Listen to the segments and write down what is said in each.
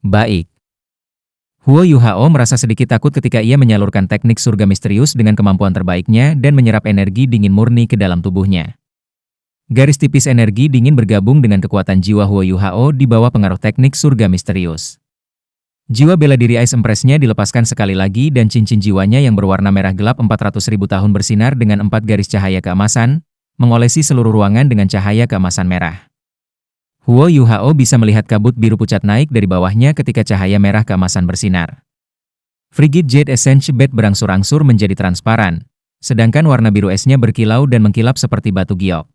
Baik. Huo Yuhao merasa sedikit takut ketika ia menyalurkan teknik surga misterius dengan kemampuan terbaiknya dan menyerap energi dingin murni ke dalam tubuhnya. Garis tipis energi dingin bergabung dengan kekuatan jiwa Huo Yuhao di bawah pengaruh teknik surga misterius. Jiwa bela diri Ice Empress-nya dilepaskan sekali lagi dan cincin jiwanya yang berwarna merah gelap 400.000 tahun bersinar dengan 4 garis cahaya keemasan, mengolesi seluruh ruangan dengan cahaya keemasan merah. Huo Yuhao bisa melihat kabut biru pucat naik dari bawahnya ketika cahaya merah keemasan bersinar. Frigid Jade Essence Bed berangsur-angsur menjadi transparan, sedangkan warna biru esnya berkilau dan mengkilap seperti batu giok.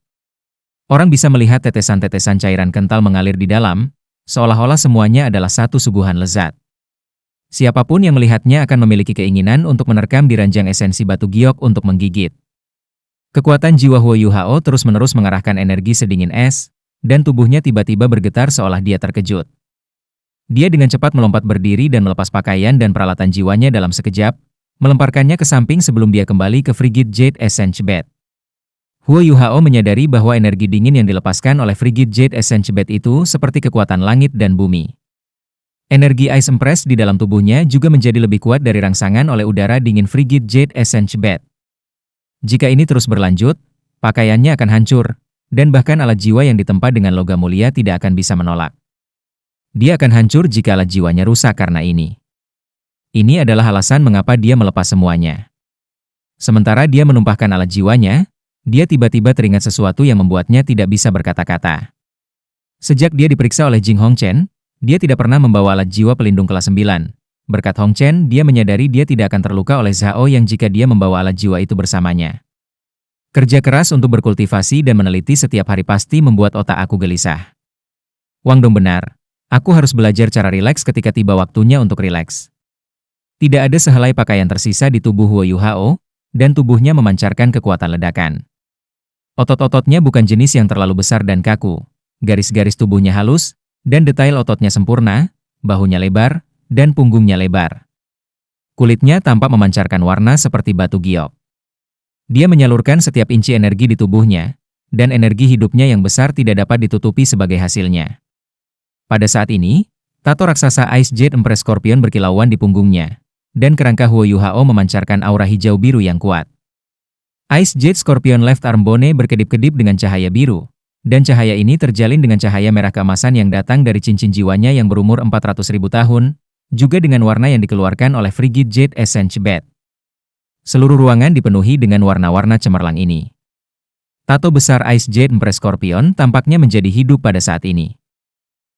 Orang bisa melihat tetesan-tetesan cairan kental mengalir di dalam, seolah-olah semuanya adalah satu suguhan lezat. Siapapun yang melihatnya akan memiliki keinginan untuk menerkam di ranjang esensi batu giok untuk menggigit. Kekuatan jiwa Huo Yuhao terus-menerus mengarahkan energi sedingin es, dan tubuhnya tiba-tiba bergetar seolah dia terkejut. Dia dengan cepat melompat berdiri dan melepas pakaian dan peralatan jiwanya dalam sekejap, melemparkannya ke samping sebelum dia kembali ke Frigid Jade Essence Bed. Huo Yuhao menyadari bahwa energi dingin yang dilepaskan oleh Frigid Jade Essence Bed itu seperti kekuatan langit dan bumi. Energi Ice Empress di dalam tubuhnya juga menjadi lebih kuat dari rangsangan oleh udara dingin Frigid Jade Essence Bed. Jika ini terus berlanjut, pakaiannya akan hancur, dan bahkan alat jiwa yang ditempa dengan logam mulia tidak akan bisa menolak. Dia akan hancur jika alat jiwanya rusak karena ini. Ini adalah alasan mengapa dia melepas semuanya. Sementara dia menumpahkan alat jiwanya, dia tiba-tiba teringat sesuatu yang membuatnya tidak bisa berkata-kata. Sejak dia diperiksa oleh Jing Hongchen, dia tidak pernah membawa alat jiwa pelindung kelas 9. Berkat Hongchen, dia menyadari dia tidak akan terluka oleh Zhao Yang jika dia membawa alat jiwa itu bersamanya. Kerja keras untuk berkultivasi dan meneliti setiap hari pasti membuat otak aku gelisah. Wang Dong benar, aku harus belajar cara rileks ketika tiba waktunya untuk rileks. Tidak ada sehelai pakaian tersisa di tubuh Huo Yuhao, dan tubuhnya memancarkan kekuatan ledakan. Otot-ototnya bukan jenis yang terlalu besar dan kaku, garis-garis tubuhnya halus, dan detail ototnya sempurna, bahunya lebar, dan punggungnya lebar. Kulitnya tampak memancarkan warna seperti batu giok. Dia menyalurkan setiap inci energi di tubuhnya, dan energi hidupnya yang besar tidak dapat ditutupi sebagai hasilnya. Pada saat ini, tato raksasa Ice Jade Empress Scorpion berkilauan di punggungnya, dan kerangka Huo Yuhao memancarkan aura hijau biru yang kuat. Ice Jade Scorpion Left Arm Bone berkedip-kedip dengan cahaya biru, dan cahaya ini terjalin dengan cahaya merah keemasan yang datang dari cincin jiwanya yang berumur 400.000 tahun, juga dengan warna yang dikeluarkan oleh Frigid Jade Essence Bed. Seluruh ruangan dipenuhi dengan warna-warna cemerlang ini. Tato besar Ice Jade Empress Scorpion tampaknya menjadi hidup pada saat ini.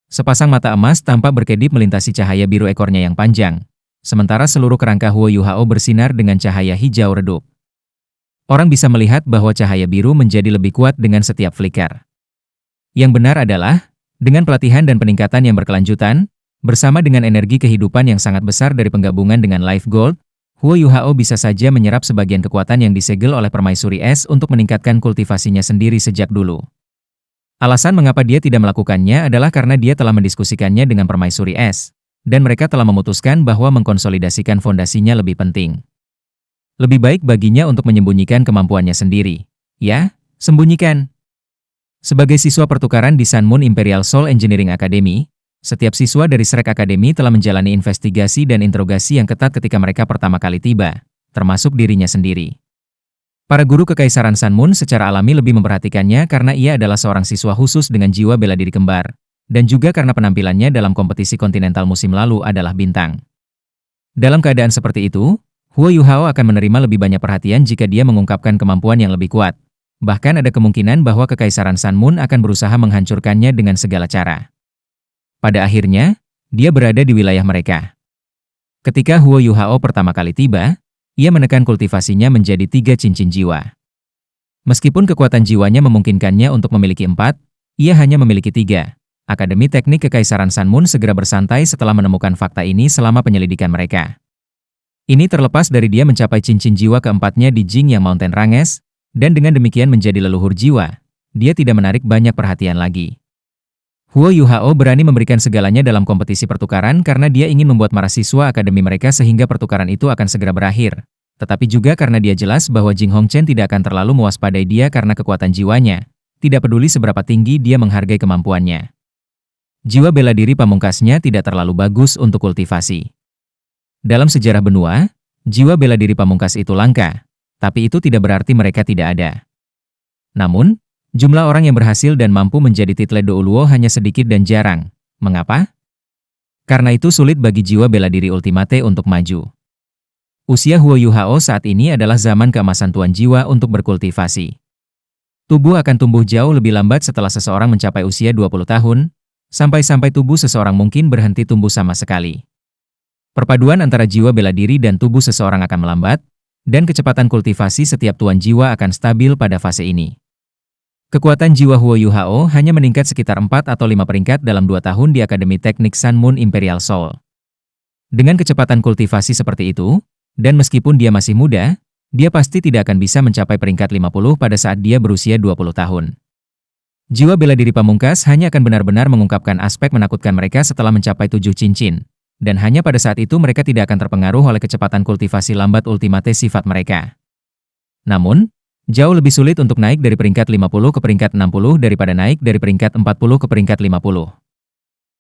Sepasang mata emas tampak berkedip melintasi cahaya biru ekornya yang panjang, sementara seluruh kerangka Huo Yuhao bersinar dengan cahaya hijau redup. Orang bisa melihat bahwa cahaya biru menjadi lebih kuat dengan setiap flicker. Yang benar adalah, dengan pelatihan dan peningkatan yang berkelanjutan, bersama dengan energi kehidupan yang sangat besar dari penggabungan dengan Life Gold, Huo Yuhao bisa saja menyerap sebagian kekuatan yang disegel oleh permaisuri es untuk meningkatkan kultivasinya sendiri sejak dulu. Alasan mengapa dia tidak melakukannya adalah karena dia telah mendiskusikannya dengan permaisuri es, dan mereka telah memutuskan bahwa mengkonsolidasikan fondasinya lebih penting. Lebih baik baginya untuk menyembunyikan kemampuannya sendiri. Ya, sembunyikan. Sebagai siswa pertukaran di Sun Moon Imperial Soul Engineering Academy, setiap siswa dari Shrek Academy telah menjalani investigasi dan interogasi yang ketat ketika mereka pertama kali tiba, termasuk dirinya sendiri. Para guru Kekaisaran Sun Moon secara alami lebih memperhatikannya karena ia adalah seorang siswa khusus dengan jiwa bela diri kembar, dan juga karena penampilannya dalam kompetisi kontinental musim lalu adalah bintang. Dalam keadaan seperti itu, Huo Yuhao akan menerima lebih banyak perhatian jika dia mengungkapkan kemampuan yang lebih kuat. Bahkan ada kemungkinan bahwa Kekaisaran Sun Moon akan berusaha menghancurkannya dengan segala cara. Pada akhirnya, dia berada di wilayah mereka. Ketika Huo Yuhao pertama kali tiba, ia menekan kultivasinya menjadi 3 cincin jiwa. Meskipun kekuatan jiwanya memungkinkannya untuk memiliki 4, ia hanya memiliki 3. Akademi Teknik Kekaisaran Sun Moon segera bersantai setelah menemukan fakta ini selama penyelidikan mereka. Ini terlepas dari dia mencapai cincin jiwa keempatnya di Jingyang Mountain Ranges, dan dengan demikian menjadi leluhur jiwa, dia tidak menarik banyak perhatian lagi. Huo Yuhao berani memberikan segalanya dalam kompetisi pertukaran karena dia ingin membuat marah siswa akademi mereka sehingga pertukaran itu akan segera berakhir. Tetapi juga karena dia jelas bahwa Jing Hongchen tidak akan terlalu mewaspadai dia karena kekuatan jiwanya, tidak peduli seberapa tinggi dia menghargai kemampuannya. Jiwa bela diri pamungkasnya tidak terlalu bagus untuk kultivasi. Dalam sejarah benua, jiwa bela diri pamungkas itu langka, tapi itu tidak berarti mereka tidak ada. Namun, jumlah orang yang berhasil dan mampu menjadi title Douluo hanya sedikit dan jarang. Mengapa? Karena itu sulit bagi jiwa bela diri ultimate untuk maju. Usia Huo Yuhao saat ini adalah zaman keemasan tuan jiwa untuk berkultivasi. Tubuh akan tumbuh jauh lebih lambat setelah seseorang mencapai usia 20 tahun, sampai tubuh seseorang mungkin berhenti tumbuh sama sekali. Perpaduan antara jiwa bela diri dan tubuh seseorang akan melambat, dan kecepatan kultivasi setiap tuan jiwa akan stabil pada fase ini. Kekuatan jiwa Huo Yuhao hanya meningkat sekitar 4 atau 5 peringkat dalam 2 tahun di Akademi Teknik Sun Moon Imperial Soul. Dengan kecepatan kultivasi seperti itu, dan meskipun dia masih muda, dia pasti tidak akan bisa mencapai peringkat 50 pada saat dia berusia 20 tahun. Jiwa bela diri pamungkas hanya akan benar-benar mengungkapkan aspek menakutkan mereka setelah mencapai 7 cincin, dan hanya pada saat itu mereka tidak akan terpengaruh oleh kecepatan kultivasi lambat ultimate sifat mereka. Namun, jauh lebih sulit untuk naik dari peringkat 50 ke peringkat 60 daripada naik dari peringkat 40 ke peringkat 50.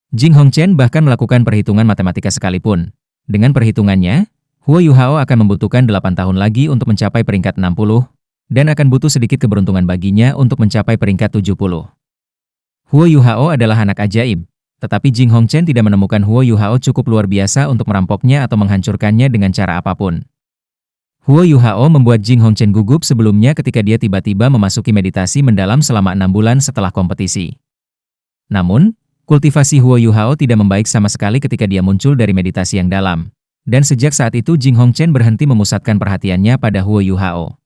Jing Hongchen bahkan melakukan perhitungan matematika sekalipun. Dengan perhitungannya, Huo Yuhao akan membutuhkan 8 tahun lagi untuk mencapai peringkat 60, dan akan butuh sedikit keberuntungan baginya untuk mencapai peringkat 70. Huo Yuhao adalah anak ajaib, tetapi Jing Hongchen tidak menemukan Huo Yuhao cukup luar biasa untuk merampoknya atau menghancurkannya dengan cara apapun. Huo Yuhao membuat Jing Hongchen gugup sebelumnya ketika dia tiba-tiba memasuki meditasi mendalam selama 6 bulan setelah kompetisi. Namun, kultivasi Huo Yuhao tidak membaik sama sekali ketika dia muncul dari meditasi yang dalam. Dan sejak saat itu Jing Hongchen berhenti memusatkan perhatiannya pada Huo Yuhao.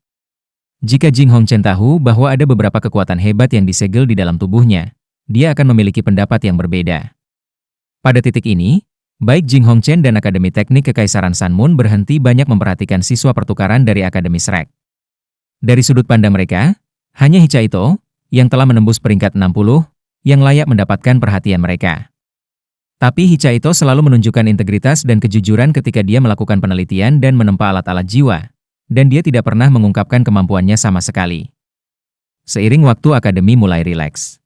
Jika Jing Hongchen tahu bahwa ada beberapa kekuatan hebat yang disegel di dalam tubuhnya, dia akan memiliki pendapat yang berbeda. Pada titik ini, baik Jing Hongchen dan Akademi Teknik Kekaisaran Sun Moon berhenti banyak memperhatikan siswa pertukaran dari Akademi Shrek. Dari sudut pandang mereka, hanya Hichaito, yang telah menembus peringkat 60, yang layak mendapatkan perhatian mereka. Tapi Hichaito selalu menunjukkan integritas dan kejujuran ketika dia melakukan penelitian dan menempa alat-alat jiwa, dan dia tidak pernah mengungkapkan kemampuannya sama sekali. Seiring waktu Akademi mulai rileks.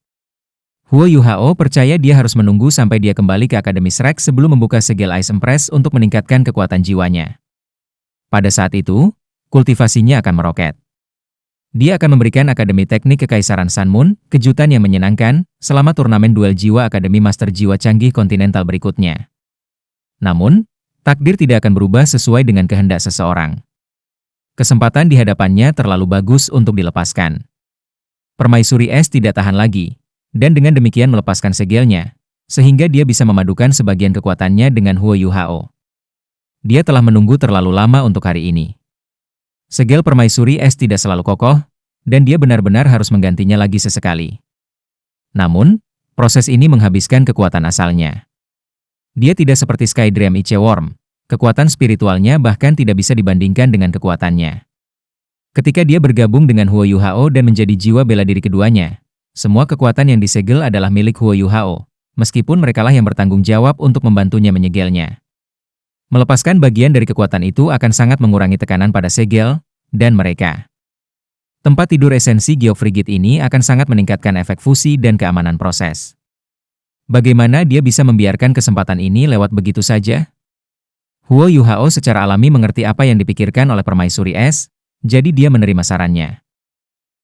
Huo Yuhao percaya dia harus menunggu sampai dia kembali ke Akademi Shrek sebelum membuka segel Ice Empress untuk meningkatkan kekuatan jiwanya. Pada saat itu, kultivasinya akan meroket. Dia akan memberikan Akademi Teknik Kekaisaran Sun Moon kejutan yang menyenangkan selama turnamen duel jiwa Akademi Master Jiwa Canggih Kontinental berikutnya. Namun, takdir tidak akan berubah sesuai dengan kehendak seseorang. Kesempatan di hadapannya terlalu bagus untuk dilepaskan. Permaisuri es tidak tahan lagi, dan dengan demikian melepaskan segelnya, sehingga dia bisa memadukan sebagian kekuatannya dengan Huo Yuhao. Dia telah menunggu terlalu lama untuk hari ini. Segel permaisuri es tidak selalu kokoh, dan dia benar-benar harus menggantinya lagi sesekali. Namun, proses ini menghabiskan kekuatan asalnya. Dia tidak seperti Skydream Icheworm, kekuatan spiritualnya bahkan tidak bisa dibandingkan dengan kekuatannya. Ketika dia bergabung dengan Huo Yuhao dan menjadi jiwa bela diri keduanya, semua kekuatan yang disegel adalah milik Huo Yuhao, meskipun merekalah yang bertanggung jawab untuk membantunya menyegelnya. Melepaskan bagian dari kekuatan itu akan sangat mengurangi tekanan pada segel, dan mereka. Tempat tidur esensi giok frigid ini akan sangat meningkatkan efek fusi dan keamanan proses. Bagaimana dia bisa membiarkan kesempatan ini lewat begitu saja? Huo Yuhao secara alami mengerti apa yang dipikirkan oleh permaisuri es, jadi dia menerima sarannya.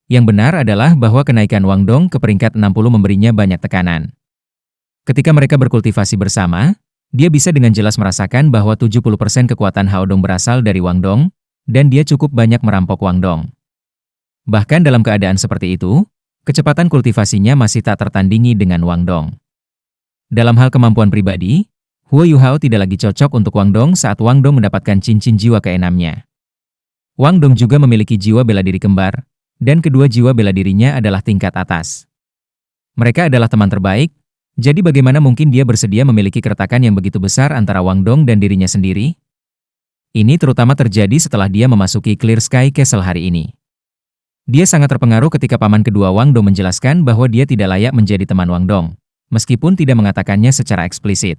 Yang benar adalah bahwa kenaikan Wang Dong ke peringkat 60 memberinya banyak tekanan. Ketika mereka berkultivasi bersama, dia bisa dengan jelas merasakan bahwa 70% kekuatan Hao Dong berasal dari Wang Dong, dan dia cukup banyak merampok Wang Dong. Bahkan dalam keadaan seperti itu, kecepatan kultivasinya masih tak tertandingi dengan Wang Dong. Dalam hal kemampuan pribadi, Huo Yuhao tidak lagi cocok untuk Wang Dong saat Wang Dong mendapatkan cincin jiwa keenamnya. Wang Dong juga memiliki jiwa bela diri kembar, dan kedua jiwa bela dirinya adalah tingkat atas. Mereka adalah teman terbaik, jadi bagaimana mungkin dia bersedia memiliki keretakan yang begitu besar antara Wang Dong dan dirinya sendiri? Ini terutama terjadi setelah dia memasuki Clear Sky Castle hari ini. Dia sangat terpengaruh ketika paman kedua Wang Dong menjelaskan bahwa dia tidak layak menjadi teman Wang Dong, meskipun tidak mengatakannya secara eksplisit.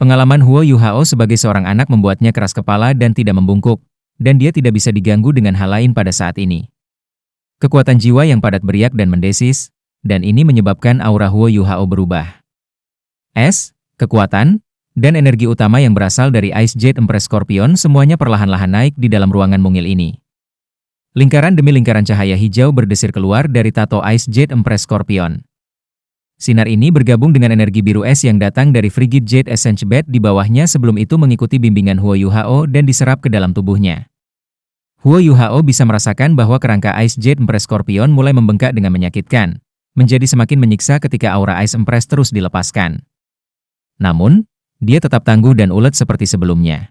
Pengalaman Huo Yuhao sebagai seorang anak membuatnya keras kepala dan tidak membungkuk, dan dia tidak bisa diganggu dengan hal lain pada saat ini. Kekuatan jiwa yang padat beriak dan mendesis, dan ini menyebabkan aura Huo Yuhao berubah. es, kekuatan, dan energi utama yang berasal dari Ice Jade Empress Scorpion semuanya perlahan-lahan naik di dalam ruangan mungil ini. Lingkaran demi lingkaran cahaya hijau berdesir keluar dari tato Ice Jade Empress Scorpion. Sinar ini bergabung dengan energi biru es yang datang dari Frigid Jade Essence Bed di bawahnya sebelum itu mengikuti bimbingan Huo Yuhao dan diserap ke dalam tubuhnya. Huo Yuhao bisa merasakan bahwa kerangka Ice Jade Empress Scorpion mulai membengkak dengan menyakitkan, menjadi semakin menyiksa ketika aura Ice Empress terus dilepaskan. Namun, dia tetap tangguh dan ulet seperti sebelumnya.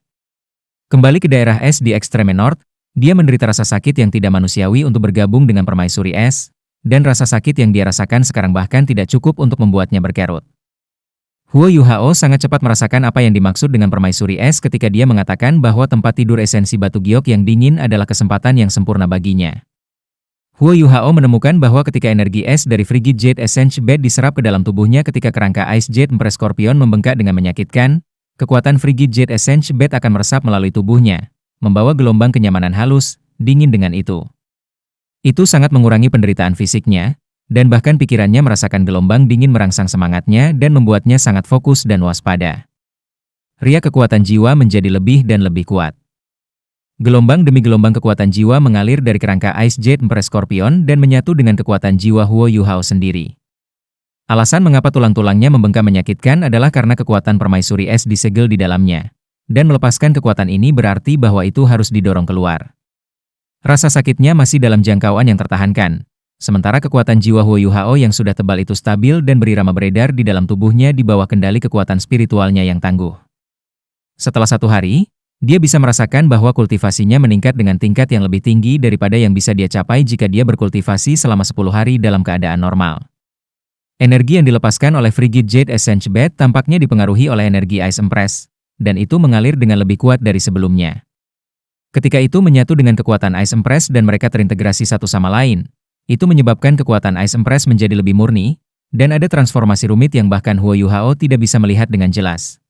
Kembali ke daerah es di Extreme North, dia menderita rasa sakit yang tidak manusiawi untuk bergabung dengan permaisuri es, dan rasa sakit yang dia rasakan sekarang bahkan tidak cukup untuk membuatnya berkerut. Huo Yuhao sangat cepat merasakan apa yang dimaksud dengan permaisuri es ketika dia mengatakan bahwa tempat tidur esensi batu giok yang dingin adalah kesempatan yang sempurna baginya. Huo Yuhao menemukan bahwa ketika energi es dari Frigid Jade Essence Bed diserap ke dalam tubuhnya ketika kerangka Ice Jade Empress Scorpion membengkak dengan menyakitkan, kekuatan Frigid Jade Essence Bed akan meresap melalui tubuhnya, membawa gelombang kenyamanan halus, dingin dengan itu. Itu sangat mengurangi penderitaan fisiknya, dan bahkan pikirannya merasakan gelombang dingin merangsang semangatnya dan membuatnya sangat fokus dan waspada. Ria kekuatan jiwa menjadi lebih dan lebih kuat. Gelombang demi gelombang kekuatan jiwa mengalir dari kerangka Ice Jade Empress Scorpion dan menyatu dengan kekuatan jiwa Huo Yuhao sendiri. Alasan mengapa tulang-tulangnya membengkak menyakitkan adalah karena kekuatan permaisuri es disegel di dalamnya. Dan melepaskan kekuatan ini berarti bahwa itu harus didorong keluar. Rasa sakitnya masih dalam jangkauan yang tertahankan. Sementara kekuatan jiwa Huo Yuhao yang sudah tebal itu stabil dan berirama beredar di dalam tubuhnya di bawah kendali kekuatan spiritualnya yang tangguh. Setelah 1 hari, dia bisa merasakan bahwa kultivasinya meningkat dengan tingkat yang lebih tinggi daripada yang bisa dia capai jika dia berkultivasi selama 10 hari dalam keadaan normal. Energi yang dilepaskan oleh Frigid Jade Essence Bed tampaknya dipengaruhi oleh energi Ice Empress, dan itu mengalir dengan lebih kuat dari sebelumnya. Ketika itu menyatu dengan kekuatan Ice Empress dan mereka terintegrasi satu sama lain, itu menyebabkan kekuatan Ice Empress menjadi lebih murni, dan ada transformasi rumit yang bahkan Huo Yuhao tidak bisa melihat dengan jelas.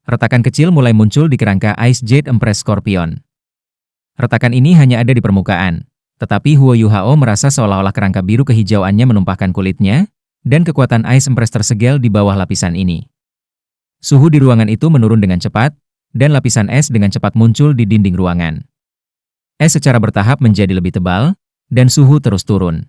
Retakan kecil mulai muncul di kerangka Ice Jade Empress Scorpion. Retakan ini hanya ada di permukaan, tetapi Huo Yuhao merasa seolah-olah kerangka biru kehijauannya menumpahkan kulitnya, dan kekuatan Ice Empress tersegel di bawah lapisan ini. Suhu di ruangan itu menurun dengan cepat, dan lapisan es dengan cepat muncul di dinding ruangan. Es secara bertahap menjadi lebih tebal, dan suhu terus turun.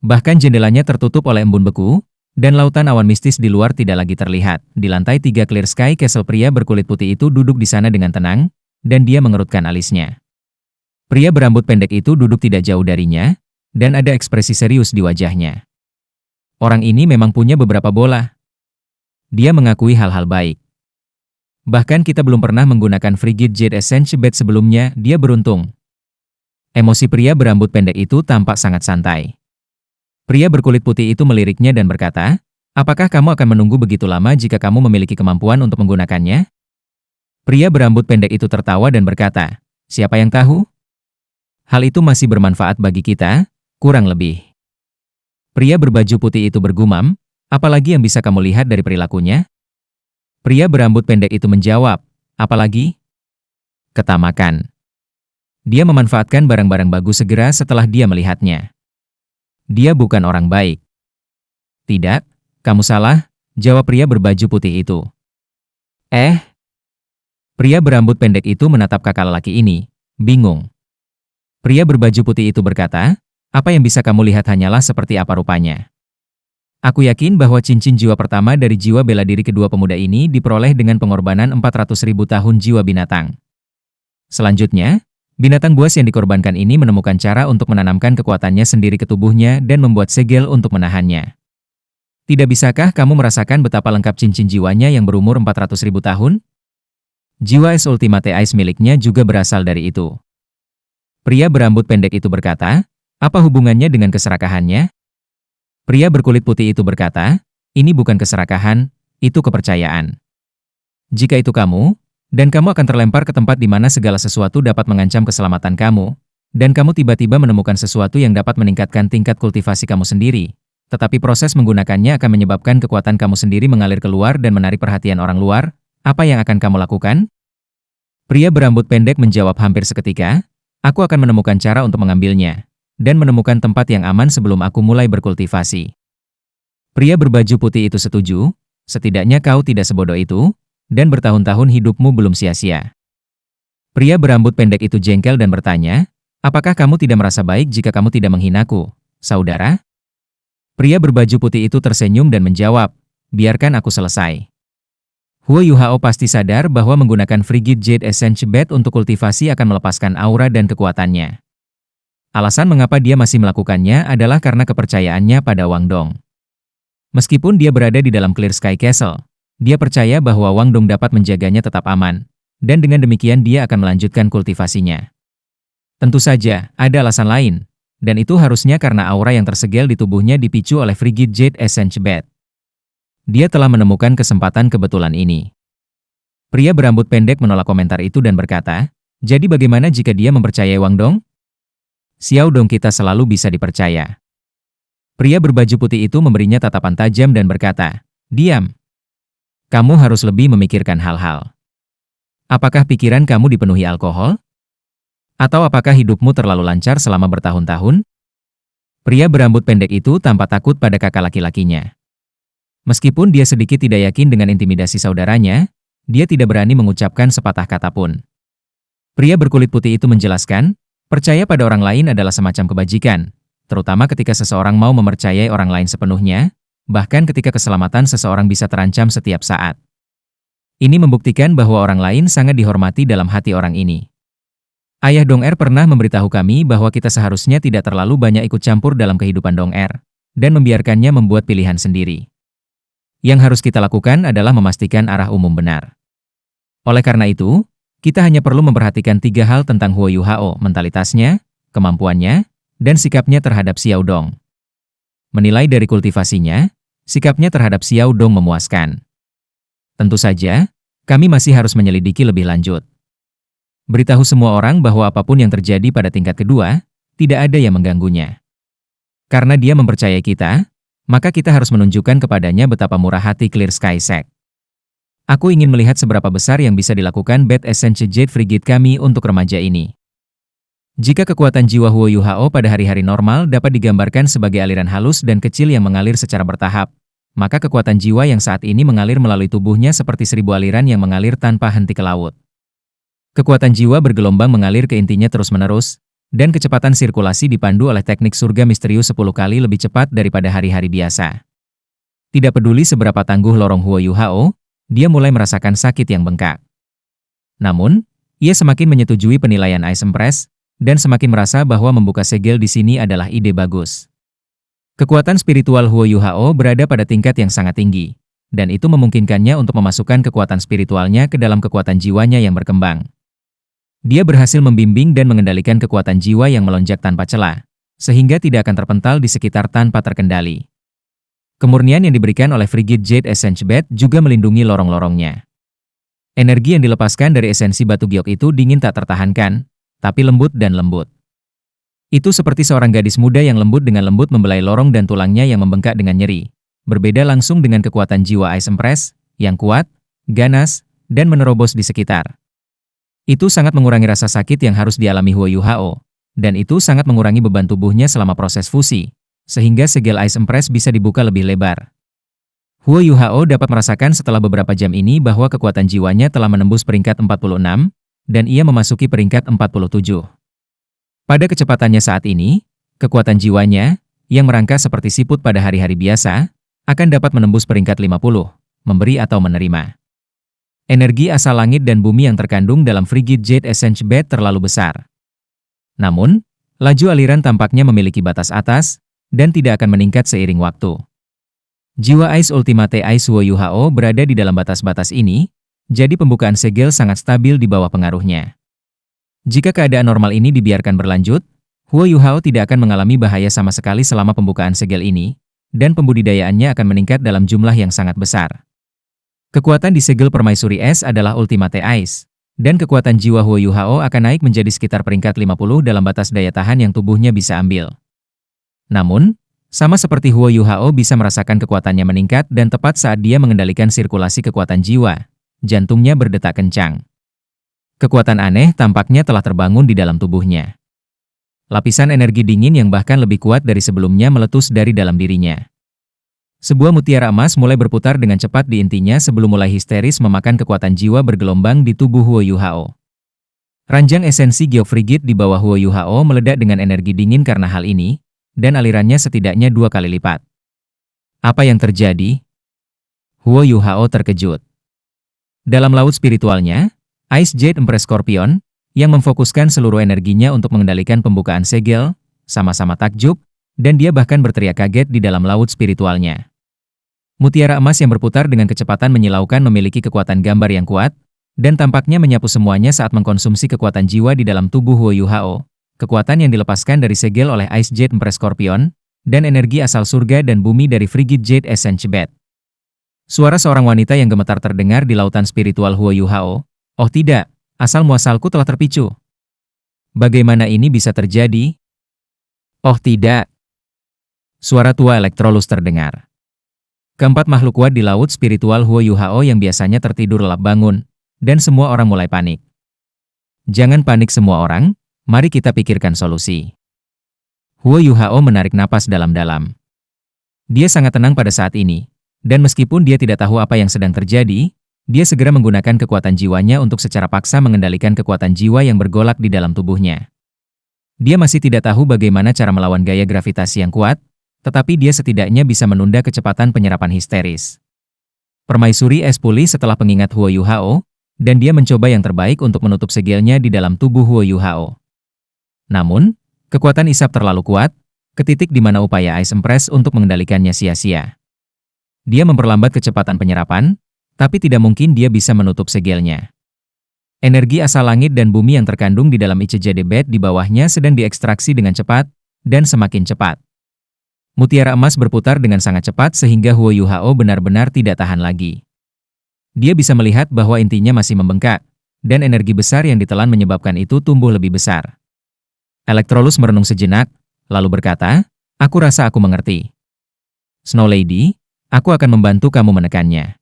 Bahkan jendelanya tertutup oleh embun beku, dan lautan awan mistis di luar tidak lagi terlihat. Di lantai 3 Clear Sky Castle pria berkulit putih itu duduk di sana dengan tenang, dan dia mengerutkan alisnya. Pria berambut pendek itu duduk tidak jauh darinya, dan ada ekspresi serius di wajahnya. Orang ini memang punya beberapa bola. Dia mengakui hal-hal baik. Bahkan kita belum pernah menggunakan Frigid Jade Essence Bed sebelumnya, dia beruntung. Emosi pria berambut pendek itu tampak sangat santai. Pria berkulit putih itu meliriknya dan berkata, "Apakah kamu akan menunggu begitu lama jika kamu memiliki kemampuan untuk menggunakannya?" Pria berambut pendek itu tertawa dan berkata, "Siapa yang tahu? Hal itu masih bermanfaat bagi kita, kurang lebih." Pria berbaju putih itu bergumam, "Apalagi yang bisa kamu lihat dari perilakunya?" Pria berambut pendek itu menjawab, "Apalagi?" Ketamakan. Dia memanfaatkan barang-barang bagus segera setelah dia melihatnya. Dia bukan orang baik. Tidak, kamu salah, jawab pria berbaju putih itu. Pria berambut pendek itu menatap kakak lelaki ini, bingung. Pria berbaju putih itu berkata, "Apa yang bisa kamu lihat hanyalah seperti apa rupanya. Aku yakin bahwa cincin jiwa pertama dari jiwa bela diri kedua pemuda ini diperoleh dengan pengorbanan 400.000 tahun jiwa binatang. Selanjutnya, binatang buas yang dikorbankan ini menemukan cara untuk menanamkan kekuatannya sendiri ke tubuhnya dan membuat segel untuk menahannya. Tidak bisakah kamu merasakan betapa lengkap cincin jiwanya yang berumur 400.000 tahun? Jiwa es Ultimate Ice miliknya juga berasal dari itu." Pria berambut pendek itu berkata, "Apa hubungannya dengan keserakahannya?" Pria berkulit putih itu berkata, "Ini bukan keserakahan, itu kepercayaan. Jika itu kamu, dan kamu akan terlempar ke tempat di mana segala sesuatu dapat mengancam keselamatan kamu, dan kamu tiba-tiba menemukan sesuatu yang dapat meningkatkan tingkat kultivasi kamu sendiri, tetapi proses menggunakannya akan menyebabkan kekuatan kamu sendiri mengalir keluar dan menarik perhatian orang luar, apa yang akan kamu lakukan?" Pria berambut pendek menjawab hampir seketika, "Aku akan menemukan cara untuk mengambilnya, dan menemukan tempat yang aman sebelum aku mulai berkultivasi." Pria berbaju putih itu setuju, Setidaknya kau tidak sebodoh itu, dan bertahun-tahun hidupmu belum sia-sia. Pria berambut pendek itu jengkel dan bertanya, apakah kamu tidak merasa baik jika kamu tidak menghinaku, saudara? Pria berbaju putih itu tersenyum dan menjawab, biarkan aku selesai. Huo Yuhao pasti sadar bahwa menggunakan Frigid Jade Essence Bed untuk kultivasi akan melepaskan aura dan kekuatannya. Alasan mengapa dia masih melakukannya adalah karena kepercayaannya pada Wang Dong. Meskipun dia berada di dalam Clear Sky Castle, dia percaya bahwa Wang Dong dapat menjaganya tetap aman, dan dengan demikian dia akan melanjutkan kultivasinya. Tentu saja, ada alasan lain, dan itu harusnya karena aura yang tersegel di tubuhnya dipicu oleh Frigid Jade Essence Bed. Dia telah menemukan kesempatan kebetulan ini. Pria berambut pendek menolak komentar itu dan berkata, jadi bagaimana jika dia mempercayai Wang Dong? Xiao Dong kita selalu bisa dipercaya. Pria berbaju putih itu memberinya tatapan tajam dan berkata, diam. Kamu harus lebih memikirkan hal-hal. Apakah pikiran kamu dipenuhi alkohol? Atau apakah hidupmu terlalu lancar selama bertahun-tahun? Pria berambut pendek itu tampak takut pada kakak laki-lakinya. Meskipun dia sedikit tidak yakin dengan intimidasi saudaranya, dia tidak berani mengucapkan sepatah kata pun. Pria berkulit putih itu menjelaskan, percaya pada orang lain adalah semacam kebajikan, terutama ketika seseorang mau mempercayai orang lain sepenuhnya, bahkan ketika keselamatan seseorang bisa terancam setiap saat. Ini membuktikan bahwa orang lain sangat dihormati dalam hati orang ini. Ayah Dong Er pernah memberitahu kami bahwa kita seharusnya tidak terlalu banyak ikut campur dalam kehidupan Dong Er, dan membiarkannya membuat pilihan sendiri. Yang harus kita lakukan adalah memastikan arah umum benar. Oleh karena itu, kita hanya perlu memperhatikan 3 hal tentang Huo Yuhao, mentalitasnya, kemampuannya, dan sikapnya terhadap Xiao Dong. Menilai dari kultivasinya, sikapnya terhadap Xiao Dong memuaskan. Tentu saja, kami masih harus menyelidiki lebih lanjut. Beritahu semua orang bahwa apapun yang terjadi pada tingkat kedua, tidak ada yang mengganggunya. Karena dia mempercayai kita, maka kita harus menunjukkan kepadanya betapa murah hati Clear Sky Sect. Aku ingin melihat seberapa besar yang bisa dilakukan Bed Essence Jade Frigid kami untuk remaja ini. Jika kekuatan jiwa Huo Yuhao pada hari-hari normal dapat digambarkan sebagai aliran halus dan kecil yang mengalir secara bertahap, maka kekuatan jiwa yang saat ini mengalir melalui tubuhnya seperti 1000 aliran yang mengalir tanpa henti ke laut. Kekuatan jiwa bergelombang mengalir ke intinya terus-menerus, dan kecepatan sirkulasi dipandu oleh teknik surga misterius 10 kali lebih cepat daripada hari-hari biasa. Tidak peduli seberapa tangguh lorong Huo Yuhao, dia mulai merasakan sakit yang bengkak. Namun, ia semakin menyetujui penilaian Ice Empress, dan semakin merasa bahwa membuka segel di sini adalah ide bagus. Kekuatan spiritual Huo Yuhao berada pada tingkat yang sangat tinggi, dan itu memungkinkannya untuk memasukkan kekuatan spiritualnya ke dalam kekuatan jiwanya yang berkembang. Dia berhasil membimbing dan mengendalikan kekuatan jiwa yang melonjak tanpa celah, sehingga tidak akan terpental di sekitar tanpa terkendali. Kemurnian yang diberikan oleh Frigid Jade Essence Bed juga melindungi lorong-lorongnya. Energi yang dilepaskan dari esensi batu giok itu dingin tak tertahankan, tapi lembut dan lembut. Itu seperti seorang gadis muda yang lembut dengan lembut membelai lorong dan tulangnya yang membengkak dengan nyeri. Berbeda langsung dengan kekuatan jiwa Ice Empress, yang kuat, ganas, dan menerobos di sekitar. Itu sangat mengurangi rasa sakit yang harus dialami Huo Yuhao, dan itu sangat mengurangi beban tubuhnya selama proses fusi, sehingga segel Ice Empress bisa dibuka lebih lebar. Huo Yuhao dapat merasakan setelah beberapa jam ini bahwa kekuatan jiwanya telah menembus peringkat 46, dan ia memasuki peringkat 47. Pada kecepatannya saat ini, kekuatan jiwanya, yang merangkak seperti siput pada hari-hari biasa, akan dapat menembus peringkat 50, memberi atau menerima. Energi asal langit dan bumi yang terkandung dalam Frigid Jade Essence Bed terlalu besar. Namun, laju aliran tampaknya memiliki batas atas, dan tidak akan meningkat seiring waktu. Jiwa Ice Ultimate Ice Huo Yuhao berada di dalam batas-batas ini, jadi pembukaan segel sangat stabil di bawah pengaruhnya. Jika keadaan normal ini dibiarkan berlanjut, Huo Yuhao tidak akan mengalami bahaya sama sekali selama pembukaan segel ini, dan pembudidayaannya akan meningkat dalam jumlah yang sangat besar. Kekuatan di segel permaisuri es adalah Ultimate Ice, dan kekuatan jiwa Huo Yuhao akan naik menjadi sekitar peringkat 50 dalam batas daya tahan yang tubuhnya bisa ambil. Namun, sama seperti Huo Yuhao bisa merasakan kekuatannya meningkat dan tepat saat dia mengendalikan sirkulasi kekuatan jiwa, jantungnya berdetak kencang. Kekuatan aneh tampaknya telah terbangun di dalam tubuhnya. Lapisan energi dingin yang bahkan lebih kuat dari sebelumnya meletus dari dalam dirinya. Sebuah mutiara emas mulai berputar dengan cepat di intinya sebelum mulai histeris memakan kekuatan jiwa bergelombang di tubuh Huo Yuhao. Ranjang esensi geofrigid di bawah Huo Yuhao meledak dengan energi dingin karena hal ini, dan alirannya setidaknya 2 kali lipat. Apa yang terjadi? Huo Yuhao terkejut. Dalam laut spiritualnya, Ice Jade Empress Scorpion, yang memfokuskan seluruh energinya untuk mengendalikan pembukaan segel, sama-sama takjub, dan dia bahkan berteriak kaget di dalam laut spiritualnya. Mutiara emas yang berputar dengan kecepatan menyilaukan memiliki kekuatan gambar yang kuat, dan tampaknya menyapu semuanya saat mengkonsumsi kekuatan jiwa di dalam tubuh Huo Yuhao, kekuatan yang dilepaskan dari segel oleh Ice Jade Empress Scorpion, dan energi asal surga dan bumi dari Frigid Jade Essence Bed. Suara seorang wanita yang gemetar terdengar di lautan spiritual Huo Yuhao. Oh tidak, asal muasalku telah terpicu. Bagaimana ini bisa terjadi? Oh tidak. Suara tua Electrolus terdengar. Keempat makhluk kuat di laut spiritual Huo Yuhao yang biasanya tertidur lelap bangun, dan semua orang mulai panik. Jangan panik semua orang, mari kita pikirkan solusi. Huo Yuhao menarik napas dalam-dalam. Dia sangat tenang pada saat ini, dan meskipun dia tidak tahu apa yang sedang terjadi, dia segera menggunakan kekuatan jiwanya untuk secara paksa mengendalikan kekuatan jiwa yang bergolak di dalam tubuhnya. Dia masih tidak tahu bagaimana cara melawan gaya gravitasi yang kuat, tetapi dia setidaknya bisa menunda kecepatan penyerapan histeris. Permaisuri es pulih setelah pengingat Huo Yuhao, dan dia mencoba yang terbaik untuk menutup segelnya di dalam tubuh Huo Yuhao. Namun, kekuatan isap terlalu kuat, ke titik di mana upaya Ice Empress untuk mengendalikannya sia-sia. Dia memperlambat kecepatan penyerapan, tapi tidak mungkin dia bisa menutup segelnya. Energi asal langit dan bumi yang terkandung di dalam Ice Jade Bed di bawahnya sedang diekstraksi dengan cepat, dan semakin cepat. Mutiara emas berputar dengan sangat cepat sehingga Huo Yuhao benar-benar tidak tahan lagi. Dia bisa melihat bahwa intinya masih membengkak, dan energi besar yang ditelan menyebabkan itu tumbuh lebih besar. Electrolus merenung sejenak, lalu berkata, "Aku rasa aku mengerti. Snow Lady, aku akan membantu kamu menekannya."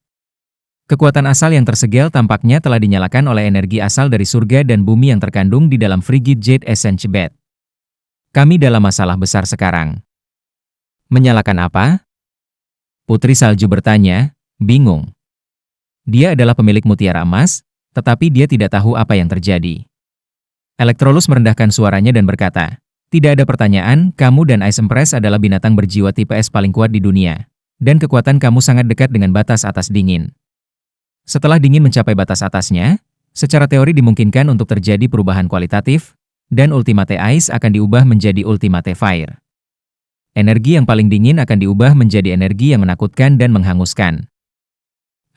Kekuatan asal yang tersegel tampaknya telah dinyalakan oleh energi asal dari surga dan bumi yang terkandung di dalam Frigid Jade Essence Bed. Kami dalam masalah besar sekarang. Menyalakan apa? Putri Salju bertanya, bingung. Dia adalah pemilik mutiara emas, tetapi dia tidak tahu apa yang terjadi. Electrolus merendahkan suaranya dan berkata, tidak ada pertanyaan, kamu dan Ice Empress adalah binatang berjiwa tipe es paling kuat di dunia, dan kekuatan kamu sangat dekat dengan batas atas dingin. Setelah dingin mencapai batas atasnya, secara teori dimungkinkan untuk terjadi perubahan kualitatif, dan Ultimate Ice akan diubah menjadi Ultimate Fire. Energi yang paling dingin akan diubah menjadi energi yang menakutkan dan menghanguskan.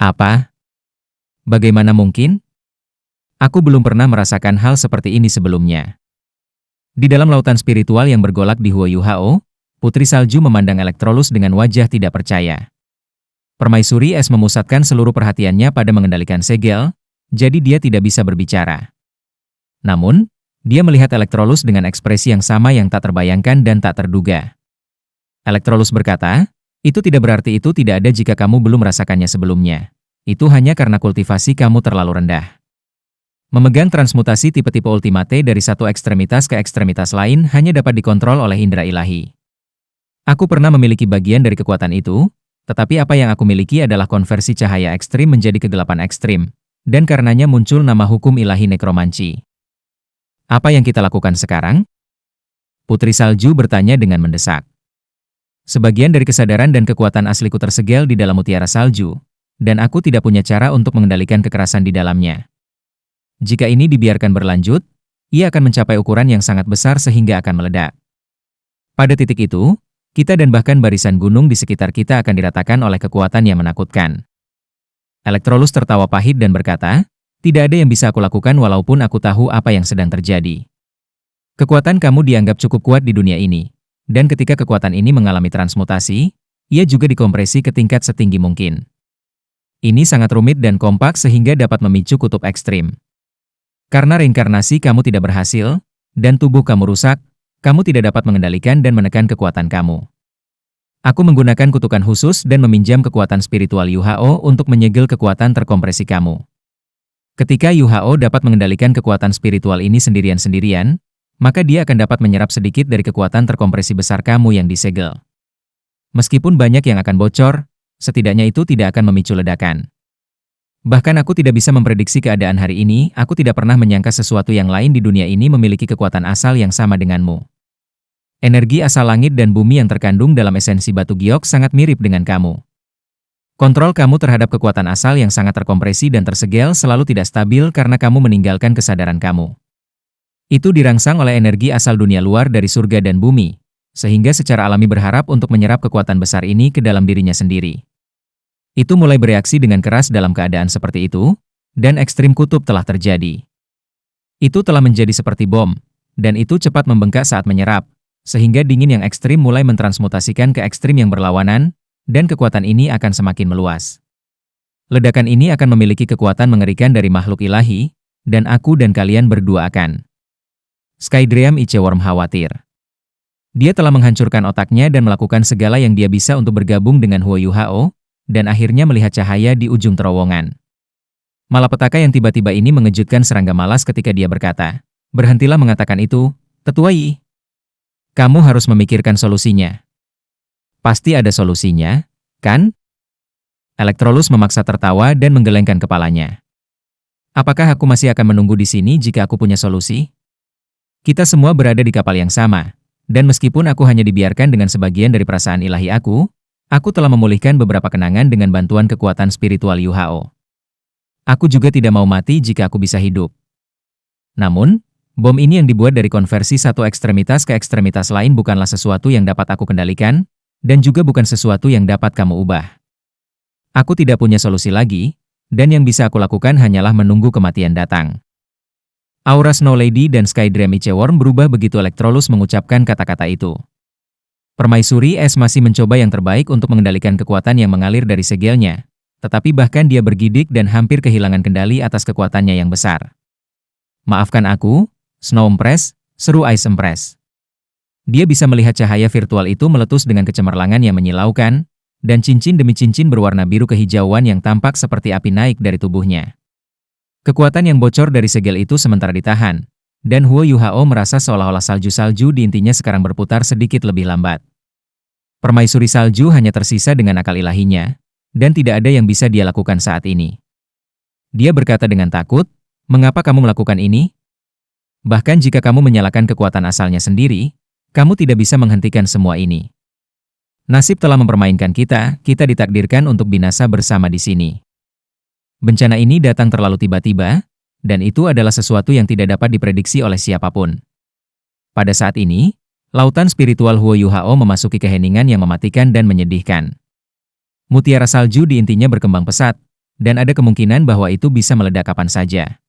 Apa? Bagaimana mungkin? Aku belum pernah merasakan hal seperti ini sebelumnya. Di dalam lautan spiritual yang bergolak di Huo Yuhao, Putri Salju memandang Electrolus dengan wajah tidak percaya. Permaisuri es memusatkan seluruh perhatiannya pada mengendalikan segel, jadi dia tidak bisa berbicara. Namun, dia melihat Electrolus dengan ekspresi yang sama yang tak terbayangkan dan tak terduga. Electrolus berkata, itu tidak berarti itu tidak ada jika kamu belum merasakannya sebelumnya. Itu hanya karena kultivasi kamu terlalu rendah. Memegang transmutasi tipe-tipe ultimate dari satu ekstremitas ke ekstremitas lain hanya dapat dikontrol oleh indera ilahi. Aku pernah memiliki bagian dari kekuatan itu, tetapi apa yang aku miliki adalah konversi cahaya ekstrim menjadi kegelapan ekstrim, dan karenanya muncul nama hukum ilahi nekromanci. Apa yang kita lakukan sekarang? Putri Salju bertanya dengan mendesak. Sebagian dari kesadaran dan kekuatan asliku tersegel di dalam mutiara salju, dan aku tidak punya cara untuk mengendalikan kekerasan di dalamnya. Jika ini dibiarkan berlanjut, ia akan mencapai ukuran yang sangat besar sehingga akan meledak. Pada titik itu, kita dan bahkan barisan gunung di sekitar kita akan diratakan oleh kekuatan yang menakutkan. Electrolus tertawa pahit dan berkata, tidak ada yang bisa aku lakukan walaupun aku tahu apa yang sedang terjadi. Kekuatan kamu dianggap cukup kuat di dunia ini. Dan ketika kekuatan ini mengalami transmutasi, ia juga dikompresi ke tingkat setinggi mungkin. Ini sangat rumit dan kompak sehingga dapat memicu kutub ekstrim. Karena reinkarnasi kamu tidak berhasil, dan tubuh kamu rusak, kamu tidak dapat mengendalikan dan menekan kekuatan kamu. Aku menggunakan kutukan khusus dan meminjam kekuatan spiritual Yuhao untuk menyegel kekuatan terkompresi kamu. Ketika Yuhao dapat mengendalikan kekuatan spiritual ini sendirian-sendirian, maka dia akan dapat menyerap sedikit dari kekuatan terkompresi besar kamu yang disegel. Meskipun banyak yang akan bocor, setidaknya itu tidak akan memicu ledakan. Bahkan aku tidak bisa memprediksi keadaan hari ini, aku tidak pernah menyangka sesuatu yang lain di dunia ini memiliki kekuatan asal yang sama denganmu. Energi asal langit dan bumi yang terkandung dalam esensi batu giok sangat mirip dengan kamu. Kontrol kamu terhadap kekuatan asal yang sangat terkompresi dan tersegel selalu tidak stabil karena kamu meninggalkan kesadaran kamu. Itu dirangsang oleh energi asal dunia luar dari surga dan bumi, sehingga secara alami berharap untuk menyerap kekuatan besar ini ke dalam dirinya sendiri. Itu mulai bereaksi dengan keras dalam keadaan seperti itu, dan ekstrim kutub telah terjadi. Itu telah menjadi seperti bom, dan itu cepat membengkak saat menyerap, sehingga dingin yang ekstrim mulai mentransmutasikan ke ekstrim yang berlawanan, dan kekuatan ini akan semakin meluas. Ledakan ini akan memiliki kekuatan mengerikan dari makhluk ilahi, dan aku dan kalian berdua akan. Skydream Iceworm khawatir. Dia telah menghancurkan otaknya dan melakukan segala yang dia bisa untuk bergabung dengan Huo Yuhao, dan akhirnya melihat cahaya di ujung terowongan. Malapetaka yang tiba-tiba ini mengejutkan serangga malas ketika dia berkata, "Berhentilah mengatakan itu, Tetua Yi. Kamu harus memikirkan solusinya." "Pasti ada solusinya, kan?" Electrolus memaksa tertawa dan menggelengkan kepalanya. "Apakah aku masih akan menunggu di sini jika aku punya solusi? Kita semua berada di kapal yang sama, dan meskipun aku hanya dibiarkan dengan sebagian dari perasaan ilahi aku telah memulihkan beberapa kenangan dengan bantuan kekuatan spiritual Yuhao. Aku juga tidak mau mati jika aku bisa hidup. Namun, bom ini yang dibuat dari konversi satu ekstremitas ke ekstremitas lain bukanlah sesuatu yang dapat aku kendalikan, dan juga bukan sesuatu yang dapat kamu ubah. Aku tidak punya solusi lagi, dan yang bisa aku lakukan hanyalah menunggu kematian datang." Aura Snow Lady dan Skydream Iceworm berubah begitu Electrolus mengucapkan kata-kata itu. Permaisuri es masih mencoba yang terbaik untuk mengendalikan kekuatan yang mengalir dari segelnya, tetapi bahkan dia bergidik dan hampir kehilangan kendali atas kekuatannya yang besar. "Maafkan aku, Snow Empress," seru Ice Empress. Dia bisa melihat cahaya virtual itu meletus dengan kecemerlangan yang menyilaukan, dan cincin demi cincin berwarna biru kehijauan yang tampak seperti api naik dari tubuhnya. Kekuatan yang bocor dari segel itu sementara ditahan, dan Huo Yuhao merasa seolah-olah salju-salju di intinya sekarang berputar sedikit lebih lambat. Permaisuri salju hanya tersisa dengan akal ilahinya, dan tidak ada yang bisa dia lakukan saat ini. Dia berkata dengan takut, "Mengapa kamu melakukan ini? Bahkan jika kamu menyalakan kekuatan asalnya sendiri, kamu tidak bisa menghentikan semua ini. Nasib telah mempermainkan kita ditakdirkan untuk binasa bersama di sini." Bencana ini datang terlalu tiba-tiba, dan itu adalah sesuatu yang tidak dapat diprediksi oleh siapapun. Pada saat ini, lautan spiritual Huo Yuhao memasuki keheningan yang mematikan dan menyedihkan. Mutiara salju di intinya berkembang pesat, dan ada kemungkinan bahwa itu bisa meledak kapan saja.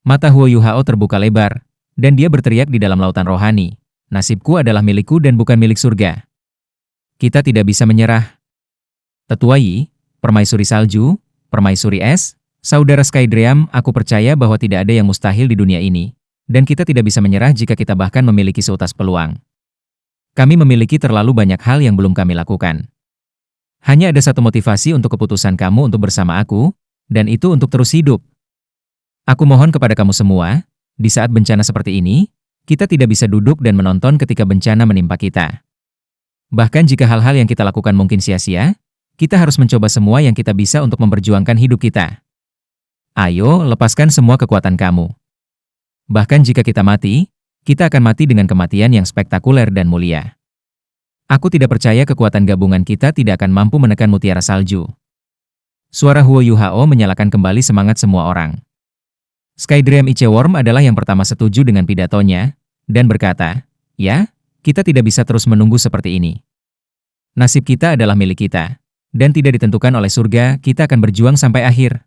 Mata Huo Yuhao terbuka lebar, dan dia berteriak di dalam lautan rohani, "Nasibku adalah milikku dan bukan milik surga. Kita tidak bisa menyerah." Tetua Yi, Permaisuri Salju, Permaisuri Es, Saudara Skydream, aku percaya bahwa tidak ada yang mustahil di dunia ini, dan kita tidak bisa menyerah jika kita bahkan memiliki seutas peluang. Kami memiliki terlalu banyak hal yang belum kami lakukan. Hanya ada satu motivasi untuk keputusan kamu untuk bersama aku, dan itu untuk terus hidup. Aku mohon kepada kamu semua, di saat bencana seperti ini, kita tidak bisa duduk dan menonton ketika bencana menimpa kita. Bahkan jika hal-hal yang kita lakukan mungkin sia-sia, kita harus mencoba semua yang kita bisa untuk memperjuangkan hidup kita. Ayo, lepaskan semua kekuatan kamu. Bahkan jika kita mati, kita akan mati dengan kematian yang spektakuler dan mulia. Aku tidak percaya kekuatan gabungan kita tidak akan mampu menekan mutiara salju. Suara Huo Yuhao menyalakan kembali semangat semua orang. Skydream Iceworm adalah yang pertama setuju dengan pidatonya, dan berkata, "Ya, kita tidak bisa terus menunggu seperti ini. Nasib kita adalah milik kita, dan tidak ditentukan oleh surga, kita akan berjuang sampai akhir.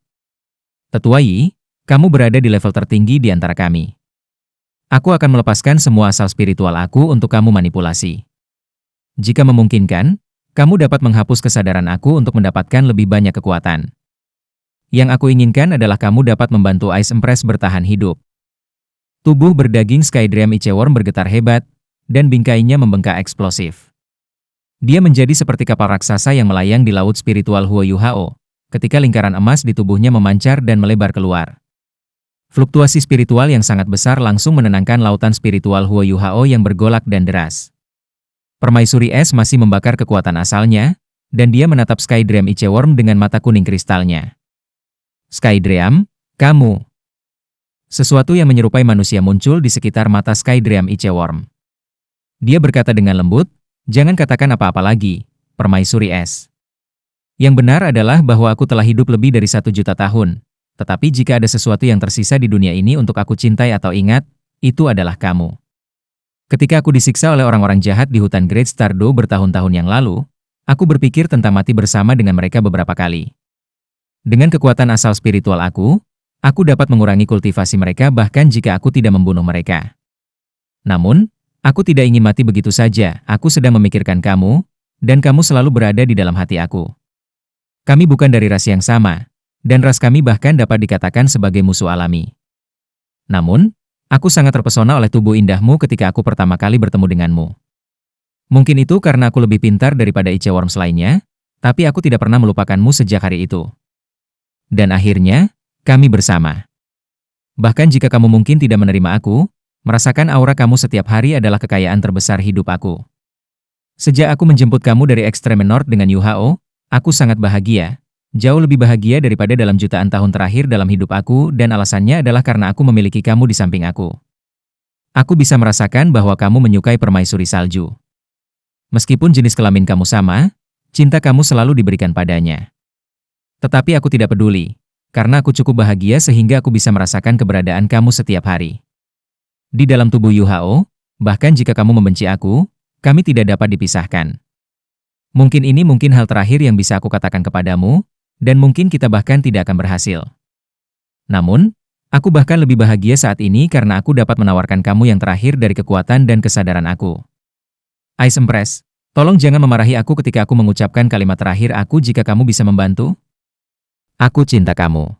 Tetua Yi, kamu berada di level tertinggi di antara kami. Aku akan melepaskan semua asal spiritual aku untuk kamu manipulasi. Jika memungkinkan, kamu dapat menghapus kesadaran aku untuk mendapatkan lebih banyak kekuatan. Yang aku inginkan adalah kamu dapat membantu Ice Empress bertahan hidup." Tubuh berdaging Skydream Iceworm bergetar hebat, dan bingkainya membengkak eksplosif. Dia menjadi seperti kapal raksasa yang melayang di laut spiritual Huo Yuhao, ketika lingkaran emas di tubuhnya memancar dan melebar keluar. Fluktuasi spiritual yang sangat besar langsung menenangkan lautan spiritual Huo Yuhao yang bergolak dan deras. Permaisuri es masih membakar kekuatan asalnya, dan dia menatap Skydream Iceworm dengan mata kuning kristalnya. Skydream, kamu. Sesuatu yang menyerupai manusia muncul di sekitar mata Skydream Iceworm. Dia berkata dengan lembut, jangan katakan apa-apa lagi, Permaisuri es. Yang benar adalah bahwa aku telah hidup lebih dari 1 juta tahun. Tetapi jika ada sesuatu yang tersisa di dunia ini untuk aku cintai atau ingat, itu adalah kamu. Ketika aku disiksa oleh orang-orang jahat di hutan Great Stardew bertahun-tahun yang lalu, aku berpikir tentang mati bersama dengan mereka beberapa kali. Dengan kekuatan asal spiritual aku dapat mengurangi kultivasi mereka bahkan jika aku tidak membunuh mereka. Namun, aku tidak ingin mati begitu saja, aku sedang memikirkan kamu, dan kamu selalu berada di dalam hati aku. Kami bukan dari ras yang sama, dan ras kami bahkan dapat dikatakan sebagai musuh alami. Namun, aku sangat terpesona oleh tubuh indahmu ketika aku pertama kali bertemu denganmu. Mungkin itu karena aku lebih pintar daripada Iceworms lainnya, tapi aku tidak pernah melupakanmu sejak hari itu. Dan akhirnya, kami bersama. Bahkan jika kamu mungkin tidak menerima aku, merasakan aura kamu setiap hari adalah kekayaan terbesar hidup aku. Sejak aku menjemput kamu dari Extreme North dengan Yuhao, aku sangat bahagia. Jauh lebih bahagia daripada dalam jutaan tahun terakhir dalam hidup aku dan alasannya adalah karena aku memiliki kamu di samping aku. Aku bisa merasakan bahwa kamu menyukai permaisuri salju. Meskipun jenis kelamin kamu sama, cinta kamu selalu diberikan padanya. Tetapi aku tidak peduli, karena aku cukup bahagia sehingga aku bisa merasakan keberadaan kamu setiap hari. Di dalam tubuh Yuhao, bahkan jika kamu membenci aku, kami tidak dapat dipisahkan. Mungkin ini hal terakhir yang bisa aku katakan kepadamu, dan mungkin kita bahkan tidak akan berhasil. Namun, aku bahkan lebih bahagia saat ini karena aku dapat menawarkan kamu yang terakhir dari kekuatan dan kesadaran aku. Ice Empress, tolong jangan memarahi aku ketika aku mengucapkan kalimat terakhir aku jika kamu bisa membantu. Aku cinta kamu.